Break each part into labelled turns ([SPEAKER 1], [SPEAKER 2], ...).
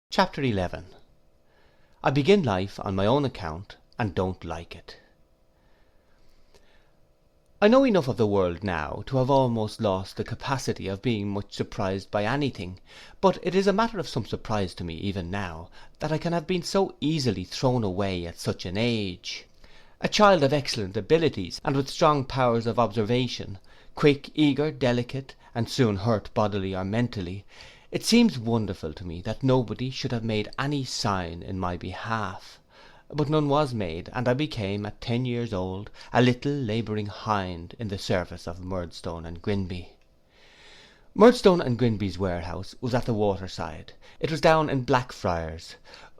[SPEAKER 1] Chapter 11. I begin life on my own account and don't like it. I know enough of the world now to have almost lost the capacity of being much surprised by anything, but it is a matter of some surprise to me even now that I can have been so easily thrown away at such an age. A child of excellent abilities and with strong powers of observation, quick, eager, delicate, and soon hurt bodily or mentally, it seems wonderful to me that nobody should have made any sign in my behalf. But none was made, and I became, at 10 years old, a little labouring hind in the service of Murdstone and Grinby. Murdstone and Grinby's warehouse was at the waterside. It was down in Blackfriars.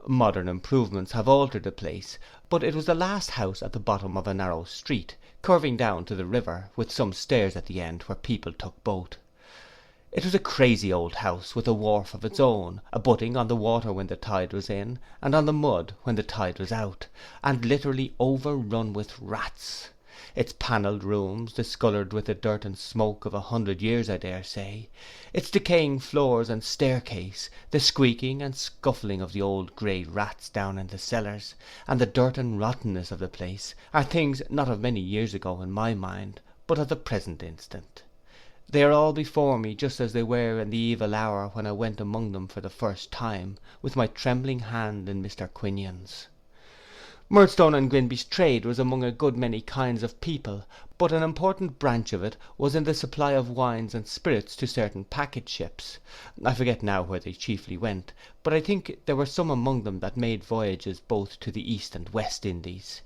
[SPEAKER 1] Modern improvements have altered the place, but it was the last house at the bottom of a narrow street, curving down to the river, with some stairs at the end where people took boat. It was a crazy old house with a wharf of its own, abutting on the water when the tide was in, and on the mud when the tide was out, and literally overrun with rats. Its panelled rooms, discoloured with the dirt and smoke of 100 years, I dare say, its decaying floors and staircase, the squeaking and scuffling of the old grey rats down in the cellars, and the dirt and rottenness of the place, are things not of many years ago in my mind, but of the present instant. They are all before me just as they were in the evil hour when I went among them for the first time, with my trembling hand in Mr. Quinion's. Murdstone and Grinby's trade was among a good many kinds of people, but an important branch of it was in the supply of wines and spirits to certain packet ships. I forget now where they chiefly went, but I think there were some among them that made voyages both to the East and West Indies.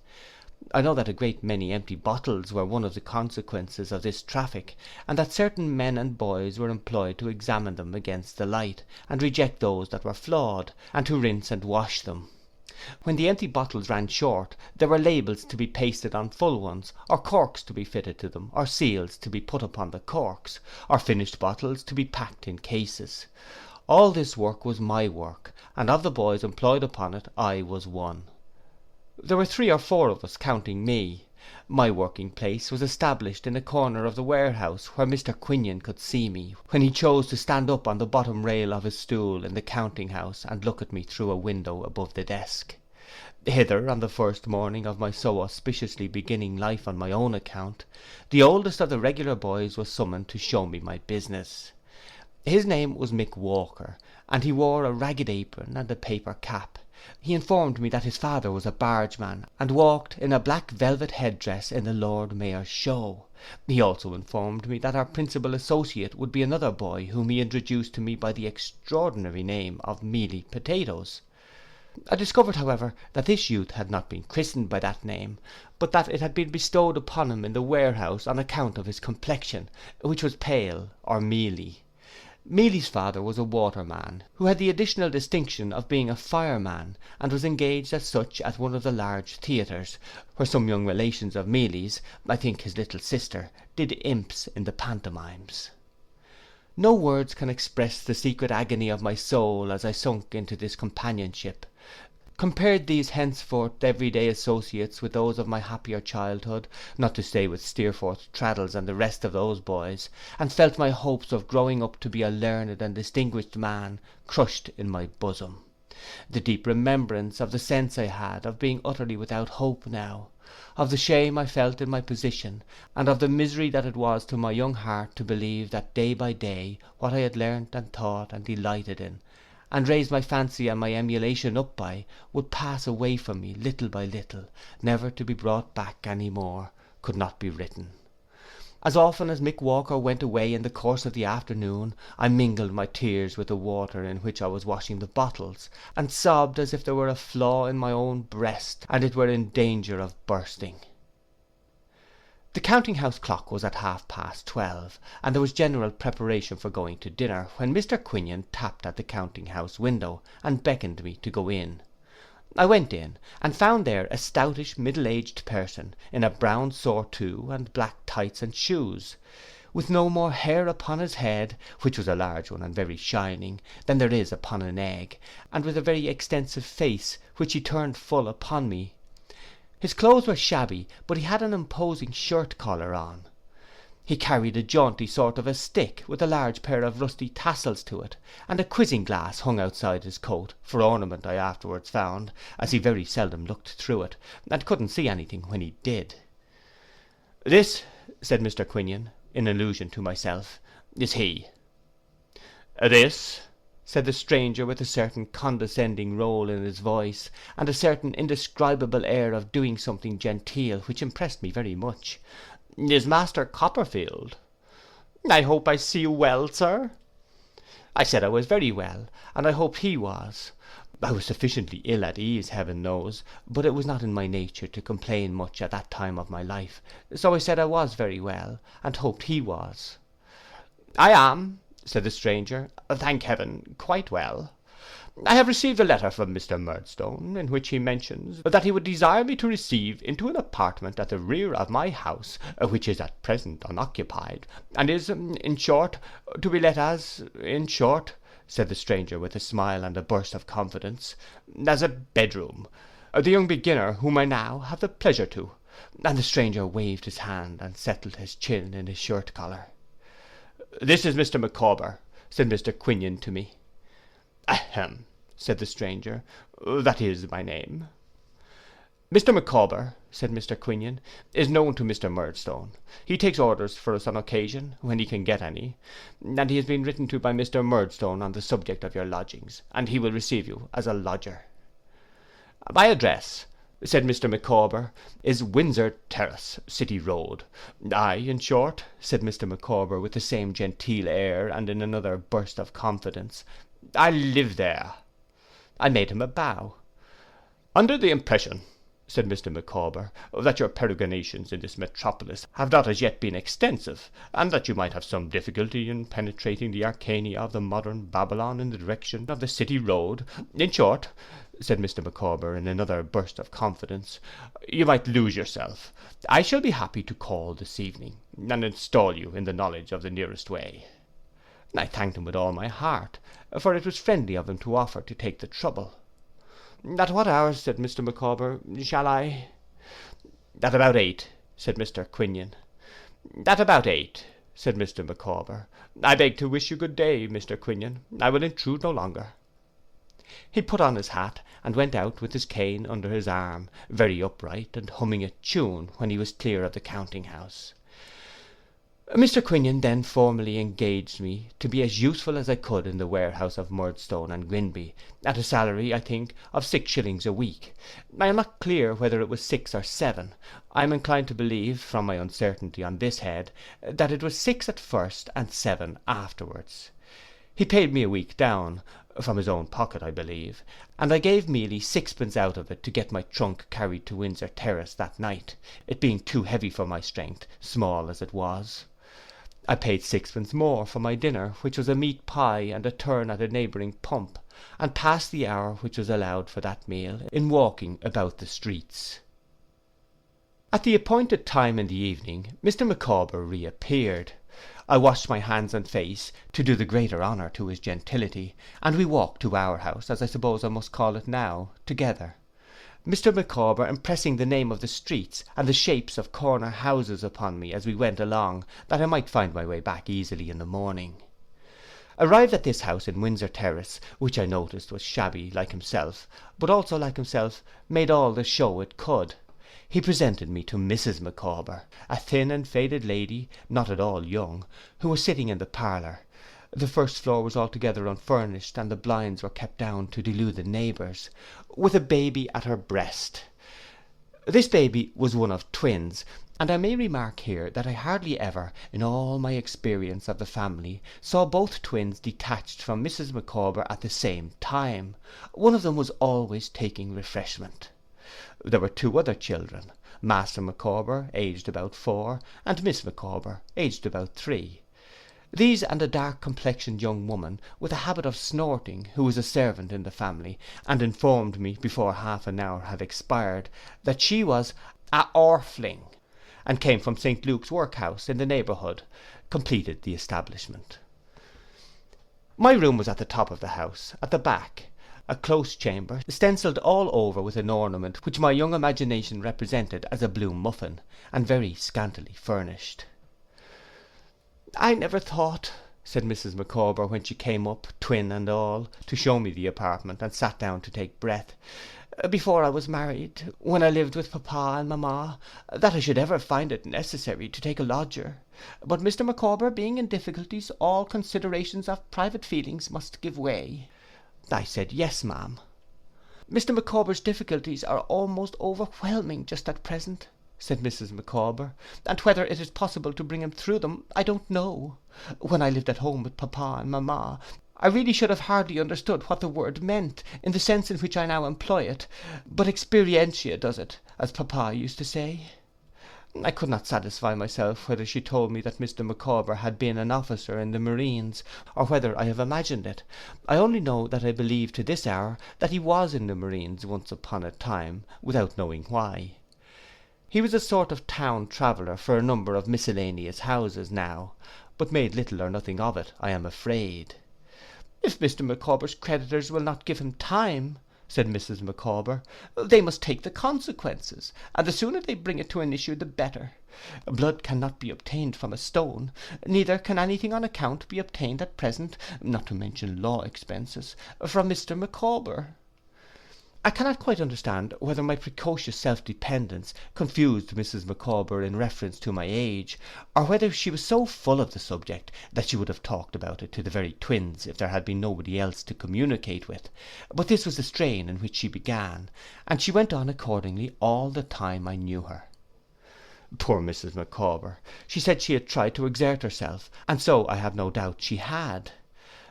[SPEAKER 1] I know that a great many empty bottles were one of the consequences of this traffic, and that certain men and boys were employed to examine them against the light, and reject those that were flawed, and to rinse and wash them. When the empty bottles ran short, there were labels to be pasted on full ones, or corks to be fitted to them, or seals to be put upon the corks, or finished bottles to be packed in cases. All this work was my work, and of the boys employed upon it I was one. There were 3 or 4 of us, counting me. My working place was established in a corner of the warehouse where Mr. Quinion could see me, when he chose to stand up on the bottom rail of his stool in the counting house and look at me through a window above the desk. Hither, on the first morning of my so auspiciously beginning life on my own account, the oldest of the regular boys was summoned to show me my business. His name was Mick Walker, and he wore a ragged apron and a paper cap. He informed me that his father was a bargeman, and walked in a black velvet headdress in the Lord Mayor's show. He also informed me that our principal associate would be another boy whom he introduced to me by the extraordinary name of Mealy Potatoes. I discovered, however, that this youth had not been christened by that name, but that it had been bestowed upon him in the warehouse on account of his complexion, which was pale or mealy. Mealy's father was a waterman, who had the additional distinction of being a fireman, and was engaged as such at one of the large theatres, where some young relations of Mealy's, I think his little sister, did imps in the pantomimes. No words can express the secret agony of my soul as I sunk into this companionship, compared these henceforth everyday associates with those of my happier childhood, not to stay with Steerforth, Traddles, and the rest of those boys, and felt my hopes of growing up to be a learned and distinguished man crushed in my bosom. The deep remembrance of the sense I had of being utterly without hope now, of the shame I felt in my position, and of the misery that it was to my young heart to believe that day by day what I had learnt and thought and delighted in, and raised my fancy and my emulation up by, would pass away from me little by little, never to be brought back any more, could not be written. As often as Mick Walker went away in the course of the afternoon, I mingled my tears with the water in which I was washing the bottles, and sobbed as if there were a flaw in my own breast, and it were in danger of bursting. The counting house clock was at 12:30, and there was general preparation for going to dinner, when Mr. Quinion tapped at the counting house window, and beckoned me to go in. I went in, and found there a stoutish middle-aged person, in a brown surtout and black tights and shoes, with no more hair upon his head, which was a large one and very shining, than there is upon an egg, and with a very extensive face, which he turned full upon me. His clothes were shabby, but he had an imposing shirt collar on. He carried a jaunty sort of a stick, with a large pair of rusty tassels to it, and a quizzing glass hung outside his coat, for ornament I afterwards found, as he very seldom looked through it, and couldn't see anything when he did. "This," said Mr. Quinion, in allusion to myself, "is he." "This," said the stranger, with a certain condescending roll in his voice, and a certain indescribable air of doing something genteel, which impressed me very much, "is Master Copperfield." "I hope I see you well, sir." I said I was very well, and I hoped he was. I was sufficiently ill at ease, heaven knows, but it was not in my nature to complain much at that time of my life, so I said I was very well, and hoped he was. "I am," said the stranger, "thank heaven, quite well. I have received a letter from Mr. Murdstone, in which he mentions that he would desire me to receive into an apartment at the rear of my house, which is at present unoccupied, and is, in short, to be let as, in short," said the stranger with a smile and a burst of confidence, "as a bedroom, the young beginner whom I now have the pleasure to," and the stranger waved his hand and settled his chin in his shirt collar. "This is Mr. Micawber," said Mr. Quinion to me. "Ahem," said the stranger, "that is my name." "Mr. Micawber," said Mr. Quinion, "is known to Mr. Murdstone. He takes orders for us on occasion, when he can get any, and he has been written to by Mr. Murdstone on the subject of your lodgings, and he will receive you as a lodger." "My address," said Mr. Micawber, "is Windsor Terrace, City Road. I, in short," said Mr. Micawber with the same genteel air, and in another burst of confidence, "I live there." I made him a bow. "Under the impression," said Mr. Micawber, "that your peregrinations in this metropolis have not as yet been extensive, and that you might have some difficulty in penetrating the arcana of the modern Babylon in the direction of the City Road, in short," said Mr. Micawber in another burst of confidence, "you might lose yourself, I shall be happy to call this evening, and install you in the knowledge of the nearest way." I thanked him with all my heart, for it was friendly of him to offer to take the trouble. "At what hour," said Mr. Micawber, "shall I—" "At about 8, said Mr. Quinion. "At about 8, said Mr. Micawber. "I beg to wish you good day, Mr. Quinion. I will intrude no longer." He put on his hat, and went out with his cane under his arm, very upright, and humming a tune, when he was clear of the counting house. Mr. Quinion then formally engaged me to be as useful as I could in the warehouse of Murdstone and Grinby, at a salary, I think, of 6 shillings a week. I am not clear whether it was 6 or 7. I am inclined to believe, from my uncertainty on this head, that it was 6 at first and 7 afterwards. He paid me a week down, from his own pocket I believe, and I gave Mealy 6pence out of it to get my trunk carried to Windsor Terrace that night, it being too heavy for my strength, small as it was. I paid 6pence more for my dinner, which was a meat pie and a turn at a neighbouring pump, and passed the hour which was allowed for that meal in walking about the streets. At the appointed time in the evening, Mr. Micawber reappeared. I washed my hands and face, to do the greater honour to his gentility, and we walked to our house, as I suppose I must call it now, together. Mr. Micawber impressing the name of the streets and the shapes of corner houses upon me as we went along, that I might find my way back easily in the morning. Arrived at this house in Windsor Terrace, which I noticed was shabby like himself, but also like himself made all the show it could, he presented me to Mrs. Micawber, a thin and faded lady, not at all young, who was sitting in the parlour. The first floor was altogether unfurnished, and the blinds were kept down to delude the neighbours, with a baby at her breast. This baby was one of twins, and I may remark here that I hardly ever, in all my experience of the family, saw both twins detached from Mrs. Micawber at the same time. One of them was always taking refreshment. There were 2 other children, Master Micawber, aged about 4, and Miss Micawber, aged about 3. These and a dark-complexioned young woman, with a habit of snorting, who was a servant in the family, and informed me, before half an hour had expired, that she was a orfling, and came from St. Luke's workhouse in the neighbourhood, completed the establishment. My room was at the top of the house, at the back, a close chamber, stencilled all over with an ornament which my young imagination represented as a blue muffin, and very scantily furnished. I never thought,' said Mrs. Micawber, when she came up, twin and all, to show me the apartment, and sat down to take breath, 'before I was married, when I lived with papa and mamma, that I should ever find it necessary to take a lodger. But Mr. Micawber being in difficulties, all considerations of private feelings must give way.' I said, 'Yes, ma'am.' 'Mr. Micawber's difficulties are almost overwhelming just at present,' said Mrs. Micawber, 'and whether it is possible to bring him through them, I don't know. When I lived at home with papa and mamma, I really should have hardly understood what the word meant, in the sense in which I now employ it, but experientia does it, as papa used to say.' I could not satisfy myself whether she told me that Mr. Micawber had been an officer in the marines, or whether I have imagined it. I only know that I believe to this hour that he was in the marines once upon a time, without knowing why. He was a sort of town traveller for a number of miscellaneous houses now, but made little or nothing of it, I am afraid. 'If Mr. Micawber's creditors will not give him time,' said Mrs. Micawber, 'they must take the consequences, and the sooner they bring it to an issue the better. Blood cannot be obtained from a stone, neither can anything on account be obtained at present, not to mention law expenses, from Mr. Micawber.' I cannot quite understand whether my precocious self-dependence confused Mrs. Micawber in reference to my age, or whether she was so full of the subject that she would have talked about it to the very twins if there had been nobody else to communicate with, but this was the strain in which she began, and she went on accordingly all the time I knew her. Poor Mrs. Micawber, she said she had tried to exert herself, and so I have no doubt she had.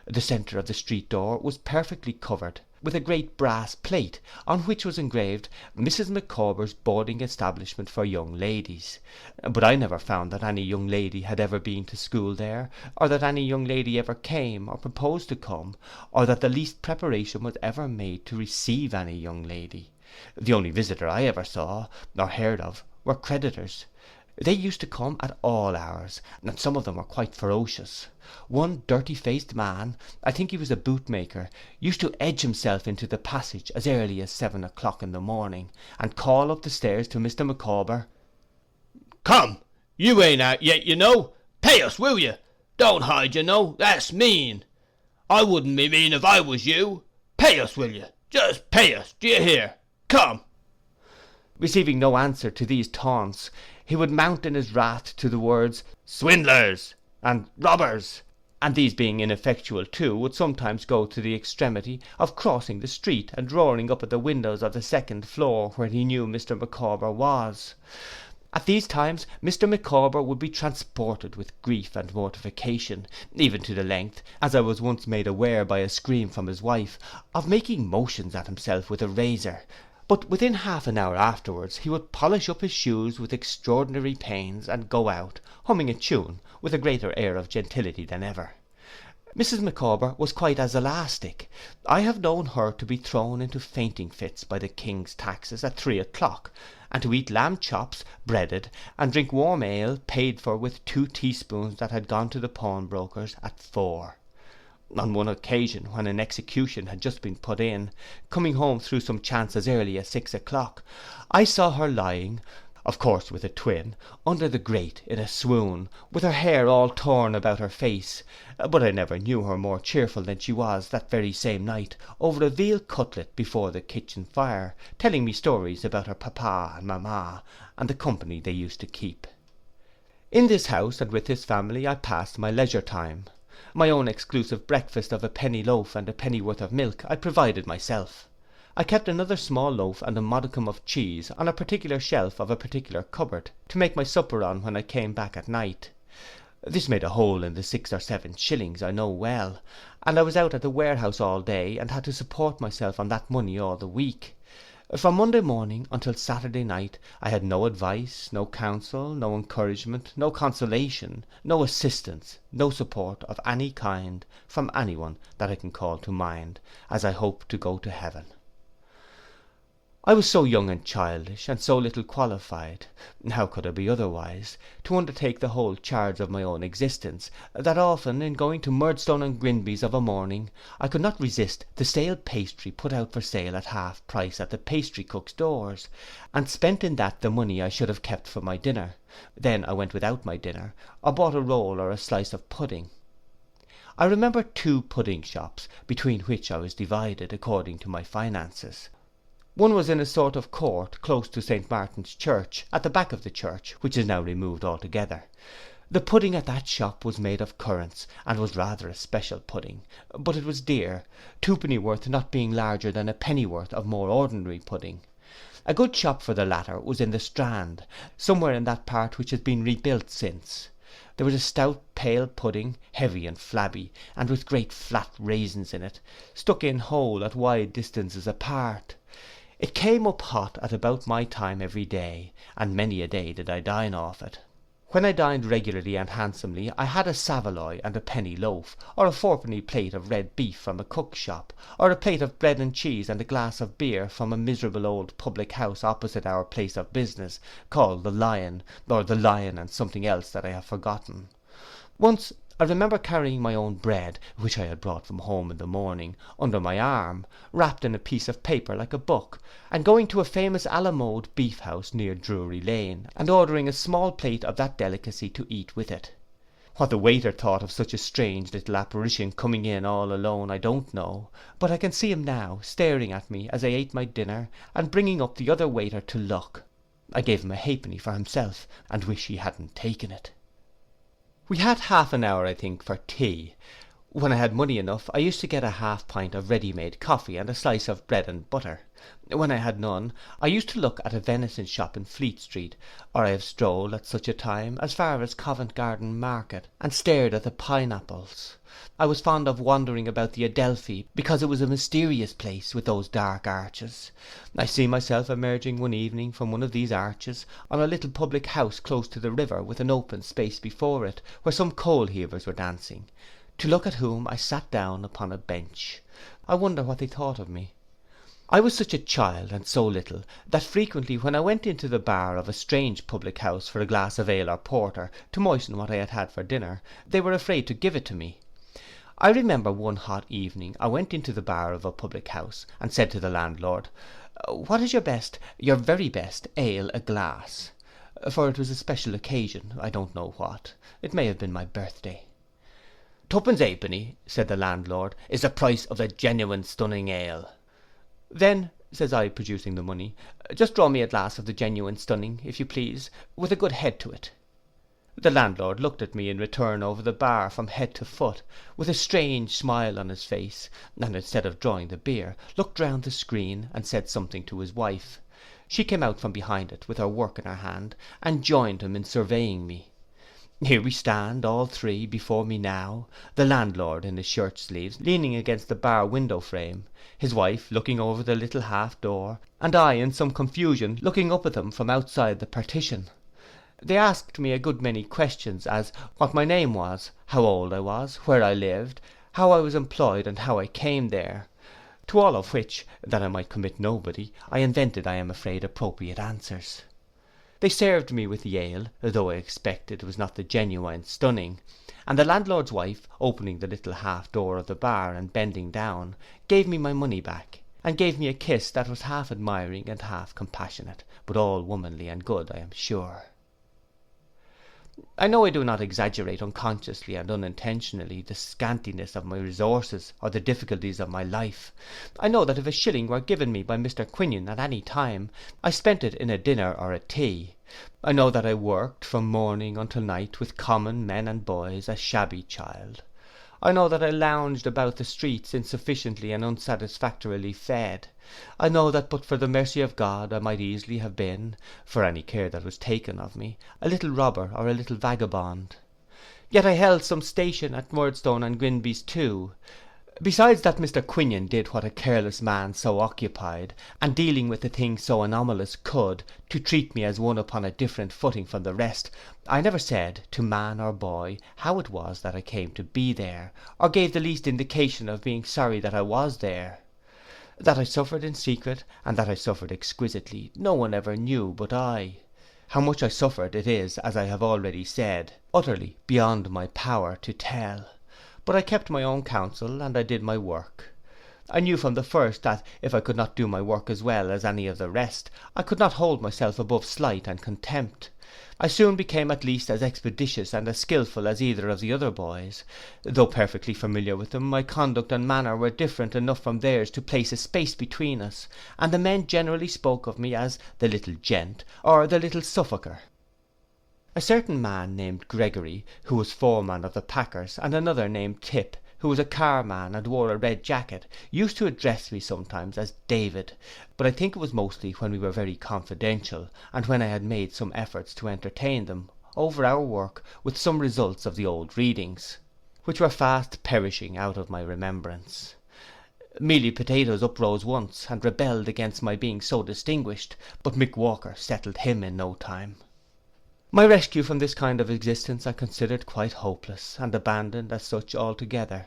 [SPEAKER 1] The centre of the street door was perfectly covered with a great brass plate, on which was engraved Mrs. Micawber's boarding establishment for young ladies, but I never found that any young lady had ever been to school there, or that any young lady ever came, or proposed to come, or that the least preparation was ever made to receive any young lady. The only visitor I ever saw, or heard of, were creditors. They used to come at all hours, and some of them were quite ferocious. One dirty-faced man, I think he was a bootmaker, used to edge himself into the passage as early as 7 o'clock in the morning, and call up the stairs to Mr. Micawber, 'Come, you ain't out yet, you know. Pay us, will you? Don't hide, you know, that's mean. I wouldn't be mean if I was you. Pay us, will you? Just pay us, do you hear? Come.' Receiving no answer to these taunts, he would mount in his wrath to the words 'swindlers' and 'robbers', and these being ineffectual too, would sometimes go to the extremity of crossing the street and roaring up at the windows of the second floor, where he knew Mr. Micawber was. At these times Mr. Micawber would be transported with grief and mortification, even to the length, as I was once made aware by a scream from his wife, of making motions at himself with a razor, but within half an hour afterwards he would polish up his shoes with extraordinary pains, and go out, humming a tune, with a greater air of gentility than ever. Mrs. Micawber was quite as elastic. I have known her to be thrown into fainting fits by the king's taxes at 3 o'clock, and to eat lamb chops, breaded, and drink warm ale, paid for with 2 teaspoons that had gone to the pawnbrokers, at 4. On one occasion, when an execution had just been put in, coming home through some chance as early as 6 o'clock, I saw her lying, of course with a twin, under the grate in a swoon, with her hair all torn about her face, but I never knew her more cheerful than she was that very same night over a veal cutlet before the kitchen fire, telling me stories about her papa and mamma, and the company they used to keep. In this house and with this family I passed my leisure time. My own exclusive breakfast of a penny loaf and a pennyworth of milk I provided myself. I kept another small loaf and a modicum of cheese on a particular shelf of a particular cupboard, to make my supper on when I came back at night. This made a hole in the 6 or 7 shillings, I know well, and I was out at the warehouse all day, and had to support myself on that money all the week. From Monday morning until Saturday night I had no advice, no counsel, no encouragement, no consolation, no assistance, no support of any kind from any one that I can call to mind, as I hope to go to heaven. I was so young and childish, and so little qualified, how could I be otherwise, to undertake the whole charge of my own existence, that often in going to Murdstone and Grinby's of a morning, I could not resist the stale pastry put out for sale at half price at the pastry cook's doors, and spent in that the money I should have kept for my dinner. Then I went without my dinner, or bought a roll or a slice of pudding. I remember 2 pudding shops, between which I was divided according to my finances. One was in a sort of court close to St. Martin's Church, at the back of the church, which is now removed altogether. The pudding at that shop was made of currants, and was rather a special pudding, but it was dear, 2 pennyworth not being larger than a pennyworth of more ordinary pudding. A good shop for the latter was in the Strand, somewhere in that part which has been rebuilt since. There was a stout pale pudding, heavy and flabby, and with great flat raisins in it, stuck in whole at wide distances apart. It came up hot at about my time every day, and many a day did I dine off it. When I dined regularly and handsomely, I had a saveloy and a penny loaf, or a 4 penny plate of red beef from a cook's shop, or a plate of bread and cheese and a glass of beer from a miserable old public house opposite our place of business, called the Lion, or the Lion and something else that I have forgotten. Once I remember carrying my own bread, which I had brought from home in the morning, under my arm, wrapped in a piece of paper like a book, and going to a famous Alamode beef house near Drury Lane, and ordering a small plate of that delicacy to eat with it. What the waiter thought of such a strange little apparition coming in all alone I don't know, but I can see him now, staring at me as I ate my dinner, and bringing up the other waiter to look. I gave him a 1/2 penny for himself, and wish he hadn't taken it. We had half an hour, I think, for tea. When I had money enough, I used to get a 1/2 pint of ready-made coffee and a slice of bread and butter. When I had none, I used to look at a venison shop in Fleet Street, or I have strolled at such a time as far as Covent Garden Market, and stared at the pineapples. I was fond of wandering about the Adelphi, because it was a mysterious place with those dark arches. I see myself emerging one evening from one of these arches, on a little public house close to the river, with an open space before it, where some coal heavers were dancing, to look at whom I sat down upon a bench. I wonder what they thought of me. I was such a child, and so little, that frequently when I went into the bar of a strange public house for a glass of ale or porter, to moisten what I had had for dinner, they were afraid to give it to me. I remember one hot evening I went into the bar of a public house, and said to the landlord, "What is your very best ale a glass?" For it was a special occasion, I don't know what. It may have been my birthday. "Twopence 1/2 penny," said the landlord, "is the price of the genuine stunning ale." "Then," says I, producing the money, "just draw me a glass of the genuine stunning, if you please, with a good head to it." The landlord looked at me in return over the bar from head to foot, with a strange smile on his face, and instead of drawing the beer, looked round the screen, and said something to his wife. She came out from behind it with her work in her hand, and joined him in surveying me. Here we stand, all 3, before me now, the landlord in his shirt sleeves, leaning against the bar window frame, his wife looking over the little half door, and I in some confusion looking up at them from outside the partition. They asked me a good many questions, as what my name was, how old I was, where I lived, how I was employed, and how I came there. To all of which, that I might commit nobody, I invented, I am afraid, appropriate answers. They served me with the ale, though I expected it was not the genuine stunning, and the landlord's wife, opening the little half door of the bar and bending down, gave me my money back, and gave me a kiss that was half admiring and half compassionate, but all womanly and good, I am sure. I know I do not exaggerate unconsciously and unintentionally the scantiness of my resources or the difficulties of my life. I know that if a shilling were given me by Mr. Quinion at any time, I spent it in a dinner or a tea. I know that I worked from morning until night with common men and boys, a shabby child. I know that I lounged about the streets insufficiently and unsatisfactorily fed. I know that but for the mercy of God I might easily have been, for any care that was taken of me, a little robber or a little vagabond. Yet I held some station at Murdstone and Grinby's too. Besides that Mr. Quinion did what a careless man so occupied, and dealing with a thing so anomalous could, to treat me as one upon a different footing from the rest, I never said, to man or boy, how it was that I came to be there, or gave the least indication of being sorry that I was there. That I suffered in secret, and that I suffered exquisitely, no one ever knew but I. How much I suffered it is, as I have already said, utterly beyond my power to tell. But I kept my own counsel, and I did my work. I knew from the first that if I could not do my work as well as any of the rest, I could not hold myself above slight and contempt. I soon became at least as expeditious and as skilful as either of the other boys. Though perfectly familiar with them, my conduct and manner were different enough from theirs to place a space between us, and the men generally spoke of me as the little gent, or the little suffolker. A certain man named Gregory, who was foreman of the packers, and another named Tip, who was a carman and wore a red jacket, used to address me sometimes as David, but I think it was mostly when we were very confidential, and when I had made some efforts to entertain them, over our work, with some results of the old readings, which were fast perishing out of my remembrance. Mealy Potatoes uprose once, and rebelled against my being so distinguished, but Mick Walker settled him in no time. My rescue from this kind of existence I considered quite hopeless, and abandoned as such altogether.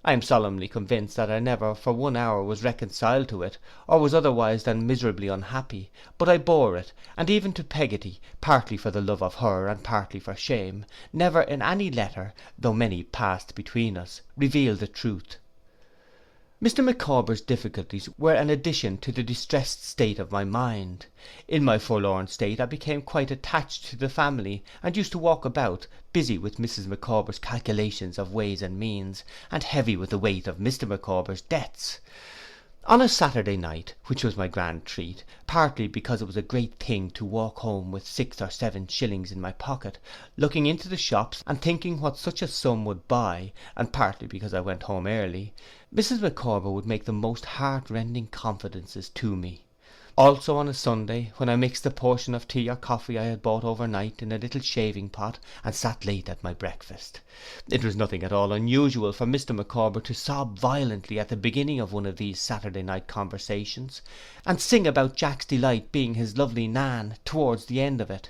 [SPEAKER 1] I am solemnly convinced that I never for 1 hour was reconciled to it, or was otherwise than miserably unhappy, but I bore it, and even to Peggotty, partly for the love of her, and partly for shame, never in any letter, though many passed between us, revealed the truth. Mr. Micawber's difficulties were an addition to the distressed state of my mind. In my forlorn state I became quite attached to the family, and used to walk about, busy with Mrs. Micawber's calculations of ways and means, and heavy with the weight of Mr. Micawber's debts. On a Saturday night, which was my grand treat, partly because it was a great thing to walk home with 6 or 7 shillings in my pocket, looking into the shops and thinking what such a sum would buy, and partly because I went home early, Mrs. Micawber would make the most heart-rending confidences to me. Also on a Sunday, when I mixed the portion of tea or coffee I had bought overnight in a little shaving pot, and sat late at my breakfast. It was nothing at all unusual for Mr. Micawber to sob violently at the beginning of one of these Saturday night conversations, and sing about Jack's delight being his lovely Nan towards the end of it.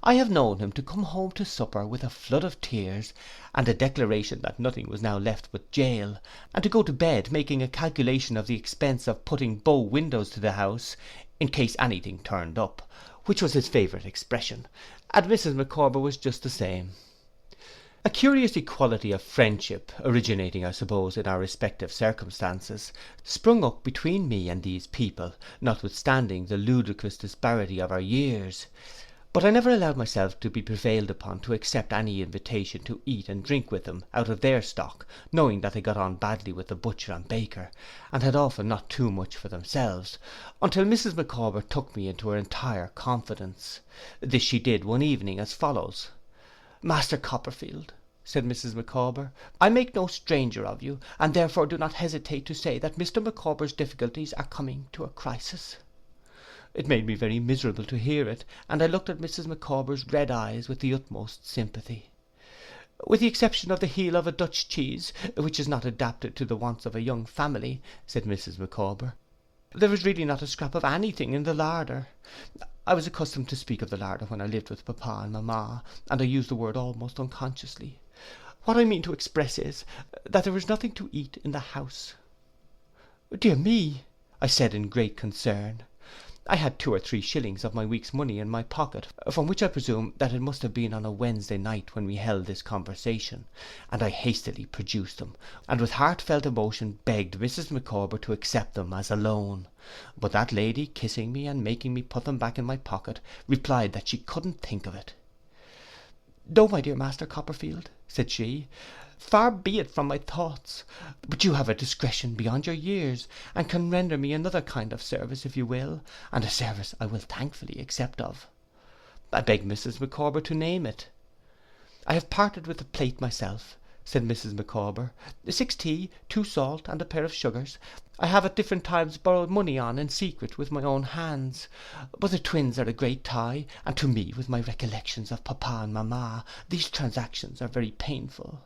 [SPEAKER 1] I have known him to come home to supper with a flood of tears, and a declaration that nothing was now left but jail, and to go to bed making a calculation of the expense of putting bow windows to the house, in case anything turned up, which was his favourite expression, and Mrs. Micawber was just the same. A curious equality of friendship, originating I suppose in our respective circumstances, sprung up between me and these people, notwithstanding the ludicrous disparity of our years. But I never allowed myself to be prevailed upon to accept any invitation to eat and drink with them out of their stock, knowing that they got on badly with the butcher and baker, and had often not too much for themselves, until Mrs. Micawber took me into her entire confidence. This she did one evening as follows. "Master Copperfield," said Mrs. Micawber, "I make no stranger of you, and therefore do not hesitate to say that Mr. Micawber's difficulties are coming to a crisis." It made me very miserable to hear it, and I looked at Mrs. Micawber's red eyes with the utmost sympathy. "With the exception of the heel of a Dutch cheese, which is not adapted to the wants of a young family," said Mrs. Micawber, "there is really not a scrap of anything in the larder. I was accustomed to speak of the larder when I lived with papa and mamma, and I use the word almost unconsciously. What I mean to express is, that there is nothing to eat in the house." "Dear me," I said in great concern. I had 2 or 3 shillings of my week's money in my pocket, from which I presume that it must have been on a Wednesday night when we held this conversation, and I hastily produced them, and with heartfelt emotion begged Mrs. Micawber to accept them as a loan. But that lady, kissing me and making me put them back in my pocket, replied that she couldn't think of it. "No, my dear Master Copperfield," said she, "far be it from my thoughts, but you have a discretion beyond your years, and can render me another kind of service if you will, and a service I will thankfully accept of." I begged Mrs. Micawber to name it. "I have parted with the plate myself," said Mrs. Micawber, 6 tea, 2 salt, and a pair of sugars. I have at different times borrowed money on in secret with my own hands, but the twins are a great tie, and to me, with my recollections of papa and mamma, these transactions are very painful.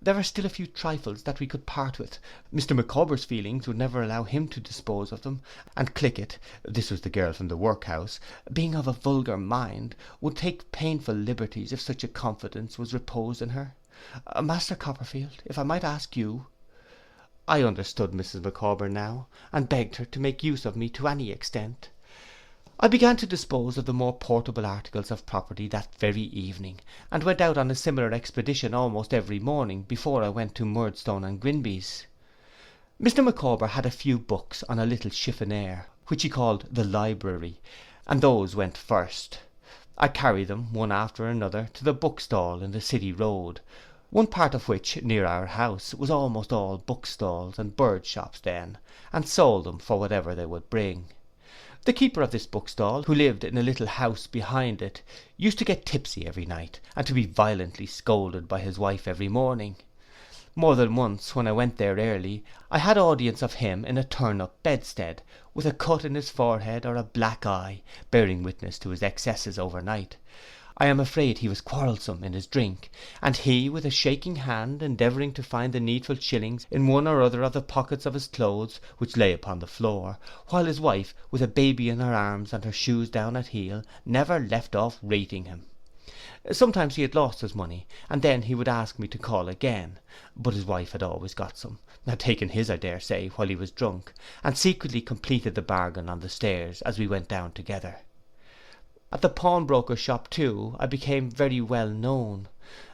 [SPEAKER 1] There are still a few trifles that we could part with. Mr. Micawber's feelings would never allow him to dispose of them, and Clickett," this was the girl from the workhouse, "being of a vulgar mind, would take painful liberties if such a confidence was reposed in her. Master Copperfield, if I might ask you—" I understood Mrs. Micawber now, and begged her to make use of me to any extent. I began to dispose of the more portable articles of property that very evening, and went out on a similar expedition almost every morning before I went to Murdstone and Grinby's. Mr. Micawber had a few books on a little chiffonier, which he called the library, and those went first. I carried them, one after another, to the bookstall in the City Road, one part of which, near our house, was almost all bookstalls and bird shops then, and sold them for whatever they would bring. The keeper of this bookstall, who lived in a little house behind it, used to get tipsy every night, and to be violently scolded by his wife every morning. More than once, when I went there early, I had audience of him in a turn-up bedstead, with a cut in his forehead or a black eye, bearing witness to his excesses overnight. I am afraid he was quarrelsome in his drink, and he, with a shaking hand, endeavouring to find the needful shillings in one or other of the pockets of his clothes, which lay upon the floor, while his wife, with a baby in her arms and her shoes down at heel, never left off rating him. Sometimes he had lost his money, and then he would ask me to call again, but his wife had always got some, had taken his, I dare say, while he was drunk, and secretly completed the bargain on the stairs as we went down together. At the pawnbroker's shop too I became very well known.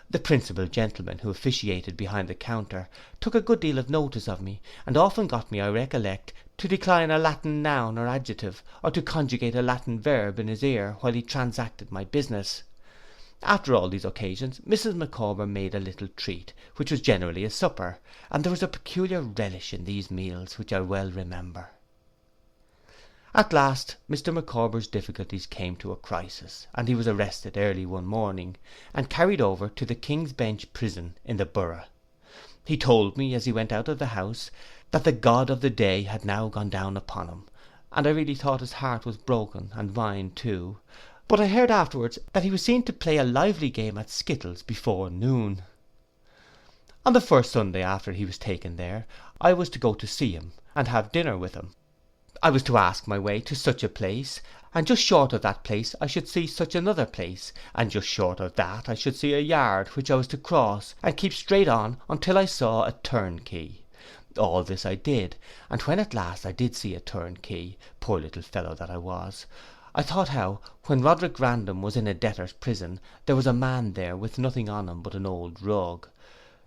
[SPEAKER 1] The principal gentleman who officiated behind the counter took a good deal of notice of me, and often got me, I recollect, to decline a Latin noun or adjective, or to conjugate a Latin verb in his ear while he transacted my business. After all these occasions, Mrs. Micawber made a little treat, which was generally a supper, and there was a peculiar relish in these meals which I well remember. At last Mr. Micawber's difficulties came to a crisis, and he was arrested early one morning, and carried over to the King's Bench prison in the Borough. He told me, as he went out of the house, that the god of the day had now gone down upon him, and I really thought his heart was broken, and mine too. But I heard afterwards that he was seen to play a lively game at skittles before noon. On the first Sunday after he was taken there, I was to go to see him, and have dinner with him. I was to ask my way to such a place, and just short of that place I should see such another place, and just short of that I should see a yard which I was to cross, and keep straight on until I saw a turnkey. All this I did, and when at last I did see a turnkey, poor little fellow that I was, I thought how, when Roderick Random was in a debtor's prison, there was a man there with nothing on him but an old rug.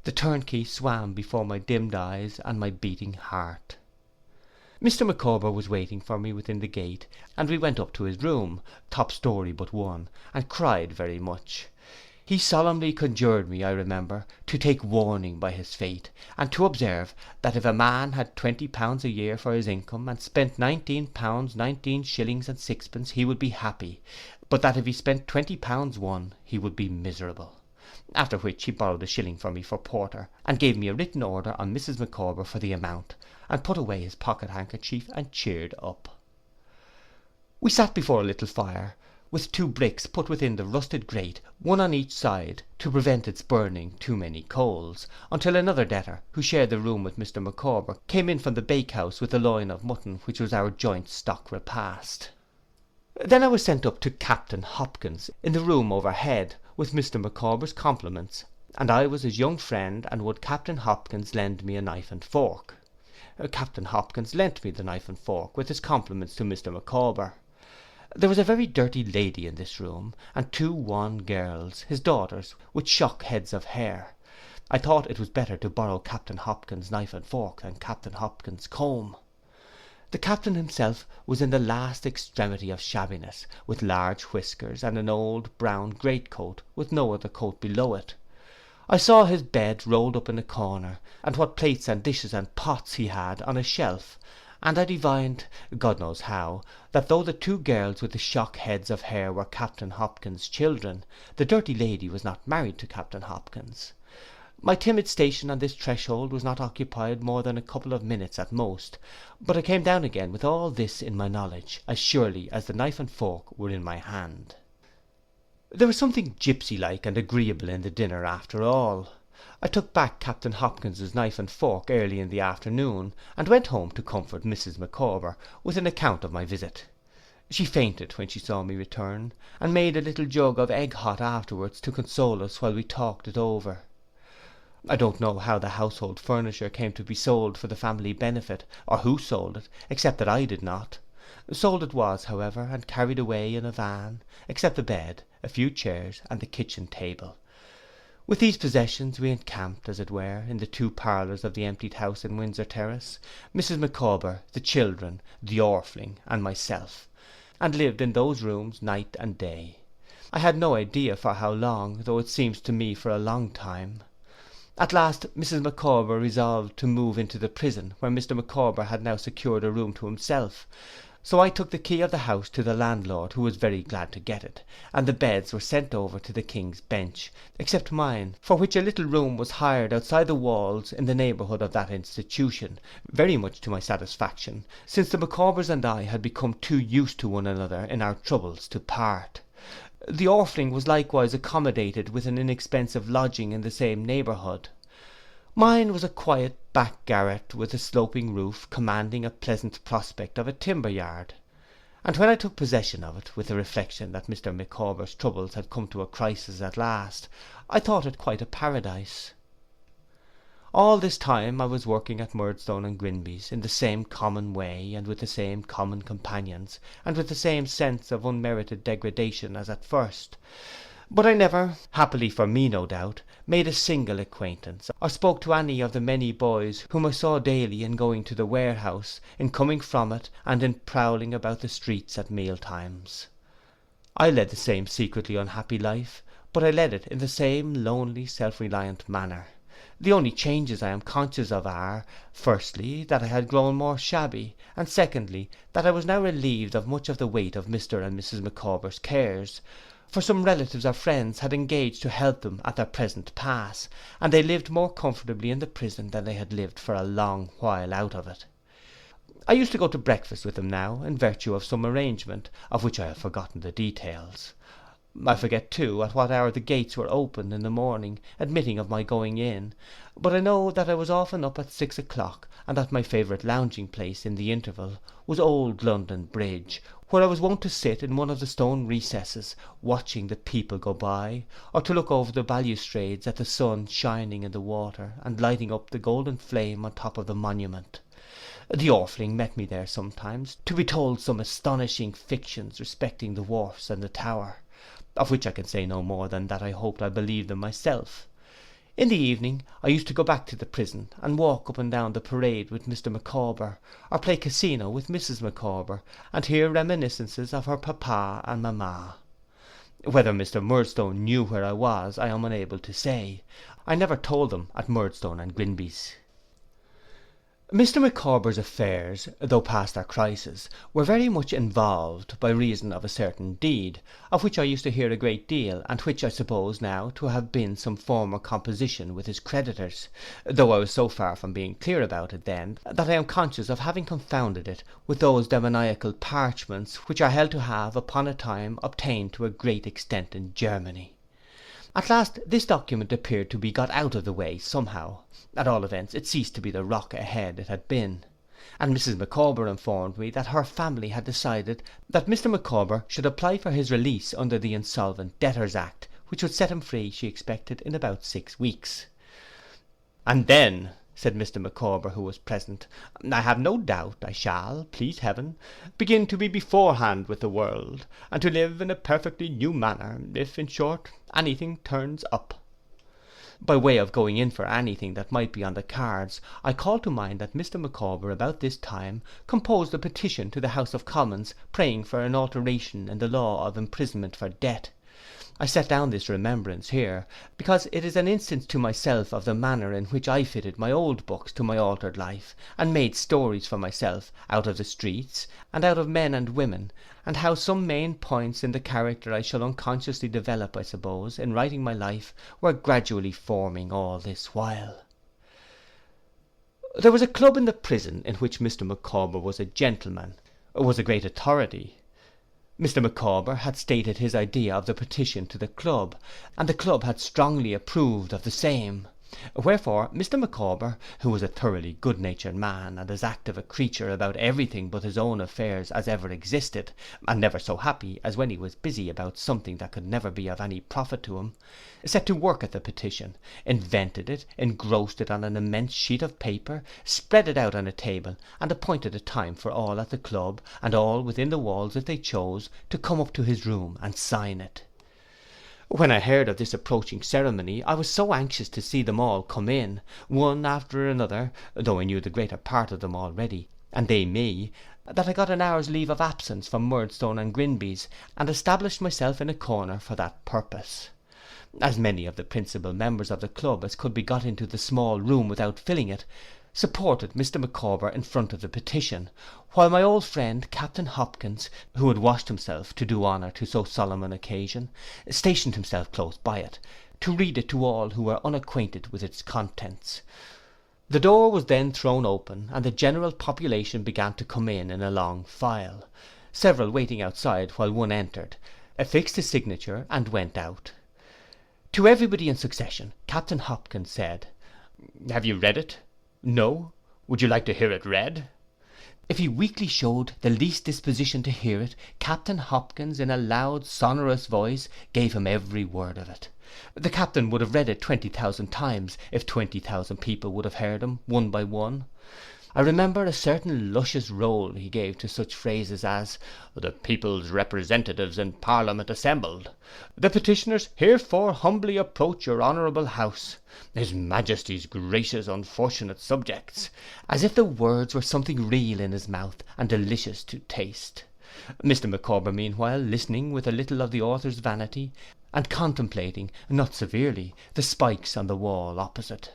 [SPEAKER 1] The turnkey swam before my dimmed eyes and my beating heart. Mr. Micawber was waiting for me within the gate, and we went up to his room, top story but one, and cried very much. He solemnly conjured me, I remember, to take warning by his fate, and to observe, that if a man had £20 a year for his income, and spent £19 19 shillings and sixpence, he would be happy, but that if he spent £20 one, he would be miserable. After which he borrowed a shilling from me for porter, and gave me a written order on Mrs. Micawber for the amount, and put away his pocket handkerchief and cheered up. We sat before a little fire, with 2 bricks put within the rusted grate, one on each side, to prevent its burning too many coals, until another debtor, who shared the room with Mr. Micawber, came in from the bakehouse with the loin of mutton, which was our joint stock repast. Then I was sent up to Captain Hopkins, in the room overhead, with Mr. Micawber's compliments, and I was his young friend, and would Captain Hopkins lend me a knife and fork. Captain Hopkins lent me the knife and fork, with his compliments to Mr. Micawber. There was a very dirty lady in this room, and 2 wan girls, his daughters, with shock heads of hair. I thought it was better to borrow Captain Hopkins' knife and fork than Captain Hopkins' comb. The captain himself was in the last extremity of shabbiness, with large whiskers, and an old brown greatcoat, with no other coat below it. I saw his bed rolled up in a corner, and what plates and dishes and pots he had on a shelf, and I divined, God knows how, that though the 2 girls with the shock heads of hair were Captain Hopkins' children, the dirty lady was not married to Captain Hopkins. My timid station on this threshold was not occupied more than a couple of minutes at most, but I came down again with all this in my knowledge, as surely as the knife and fork were in my hand. There was something gipsy-like and agreeable in the dinner after all. I took back Captain Hopkins's knife and fork early in the afternoon, and went home to comfort Mrs. Micawber with an account of my visit. She fainted when she saw me return, and made a little jug of egg hot afterwards to console us while we talked it over. I don't know how the household furniture came to be sold for the family benefit, or who sold it, except that I did not. Sold it was, however, and carried away in a van, except the bed, a few chairs, and the kitchen table. With these possessions we encamped, as it were, in the two parlours of the emptied house in Windsor Terrace, Mrs. Micawber, the children, the orpling, and myself, and lived in those rooms night and day. I had no idea for how long, though it seems to me for a long time. At last Mrs. Micawber resolved to move into the prison, where Mr. Micawber had now secured a room to himself, so I took the key of the house to the landlord, who was very glad to get it, and the beds were sent over to the King's Bench, except mine, for which a little room was hired outside the walls in the neighbourhood of that institution, very much to my satisfaction, since the Micawbers and I had become too used to one another in our troubles to part. The orpling was likewise accommodated with an inexpensive lodging in the same neighbourhood. Mine was a quiet back garret with a sloping roof commanding a pleasant prospect of a timber yard, and when I took possession of it, with the reflection that Mr. Micawber's troubles had come to a crisis at last, I thought it quite a paradise. All this time I was working at Murdstone and Grinby's in the same common way, and with the same common companions, and with the same sense of unmerited degradation as at first. But I never, happily for me no doubt, made a single acquaintance, or spoke to any of the many boys whom I saw daily in going to the warehouse, in coming from it, and in prowling about the streets at meal times. I led the same secretly unhappy life, but I led it in the same lonely, self-reliant manner. The only changes I am conscious of are, firstly, that I had grown more shabby, and secondly, that I was now relieved of much of the weight of Mr. and Mrs. Micawber's cares, for some relatives or friends had engaged to help them at their present pass, and they lived more comfortably in the prison than they had lived for a long while out of it. I used to go to breakfast with them now, in virtue of some arrangement, of which I have forgotten the details. I forget too at what hour the gates were opened in the morning, admitting of my going in, but I know that I was often up at 6 o'clock, and that my favourite lounging place in the interval was Old London Bridge, where I was wont to sit in one of the stone recesses, watching the people go by, or to look over the balustrades at the sun shining in the water, and lighting up the golden flame on top of the monument. The orpling met me there sometimes, to be told some astonishing fictions respecting the wharfs and the tower, of which I can say no more than that I hoped I believed them myself. In the evening I used to go back to the prison, and walk up and down the parade with Mr. Micawber, or play casino with Mrs. Micawber, and hear reminiscences of her papa and mamma. Whether Mr. Murdstone knew where I was, I am unable to say. I never told them at Murdstone and Grinby's. Mr. Micawber's affairs, though past their crisis, were very much involved by reason of a certain deed, of which I used to hear a great deal, and which I suppose now to have been some former composition with his creditors, though I was so far from being clear about it then, that I am conscious of having confounded it with those demoniacal parchments which are held to have upon a time obtained to a great extent in Germany. At last this document appeared to be got out of the way somehow. At all events it ceased to be the rock ahead it had been, and Mrs. Micawber informed me that her family had decided that Mr. Micawber should apply for his release under the Insolvent Debtors Act, which would set him free, she expected, in about 6 weeks. "And then," said Mr. Micawber, who was present, "I have no doubt I shall, please heaven, begin to be beforehand with the world, and to live in a perfectly new manner, if, in short, anything turns up." By way of going in for anything that might be on the cards, I called to mind that Mr. Micawber about this time composed a petition to the House of Commons, praying for an alteration in the law of imprisonment for debt. I set down this remembrance here, because it is an instance to myself of the manner in which I fitted my old books to my altered life, and made stories for myself out of the streets, and out of men and women, and how some main points in the character I shall unconsciously develop, I suppose, in writing my life, were gradually forming all this while. There was a club in the prison in which Mr. Micawber was a gentleman, was a great authority. Mr. Micawber had stated his idea of the petition to the club, and the club had strongly approved of the same. Wherefore Mr. Micawber, who was a thoroughly good-natured man, and as active a creature about everything but his own affairs as ever existed, and never so happy as when he was busy about something that could never be of any profit to him, set to work at the petition, invented it, engrossed it on an immense sheet of paper, spread it out on a table, and appointed a time for all at the club, and all within the walls if they chose, to come up to his room and sign it. When I heard of this approaching ceremony, I was so anxious to see them all come in, one after another, though I knew the greater part of them already, and they me, that I got an hour's leave of absence from Murdstone and Grinby's, and established myself in a corner for that purpose. As many of the principal members of the club as could be got into the small room without filling it, supported Mr. Micawber in front of the petition, while my old friend Captain Hopkins, who had washed himself to do honour to so solemn an occasion, stationed himself close by it, to read it to all who were unacquainted with its contents. The door was then thrown open, and the general population began to come in a long file, several waiting outside while one entered, affixed his signature, and went out. To everybody in succession, Captain Hopkins said, "Have you read it? No? Would you like to hear it read?" If he weakly showed the least disposition to hear it, Captain Hopkins, in a loud sonorous voice, gave him every word of it. The captain would have read it 20,000 times, if 20,000 people would have heard him, one by one. I remember a certain luscious roll he gave to such phrases as, "The people's representatives in Parliament assembled," "The petitioners herefore humbly approach your honourable house," "His Majesty's gracious unfortunate subjects," as if the words were something real in his mouth, and delicious to taste. Mr. Micawber meanwhile listening with a little of the author's vanity, and contemplating, not severely, the spikes on the wall opposite.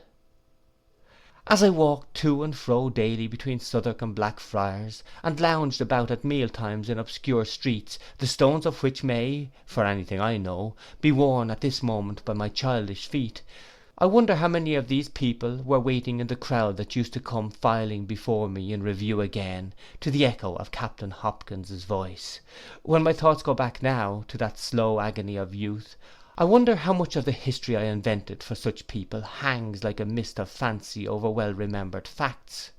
[SPEAKER 1] As I walked to and fro daily between Southwark and Blackfriars, and lounged about at meal times in obscure streets, the stones of which may, for anything I know, be worn at this moment by my childish feet, I wonder how many of these people were waiting in the crowd that used to come filing before me in review again, to the echo of Captain Hopkins's voice. When my thoughts go back now to that slow agony of youth, I wonder how much of the history I invented for such people hangs like a mist of fancy over well-remembered facts.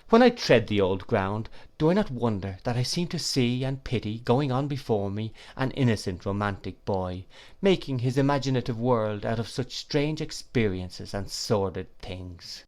[SPEAKER 1] When I tread the old ground, do I not wonder that I seem to see and pity going on before me an innocent romantic boy, making his imaginative world out of such strange experiences and sordid things.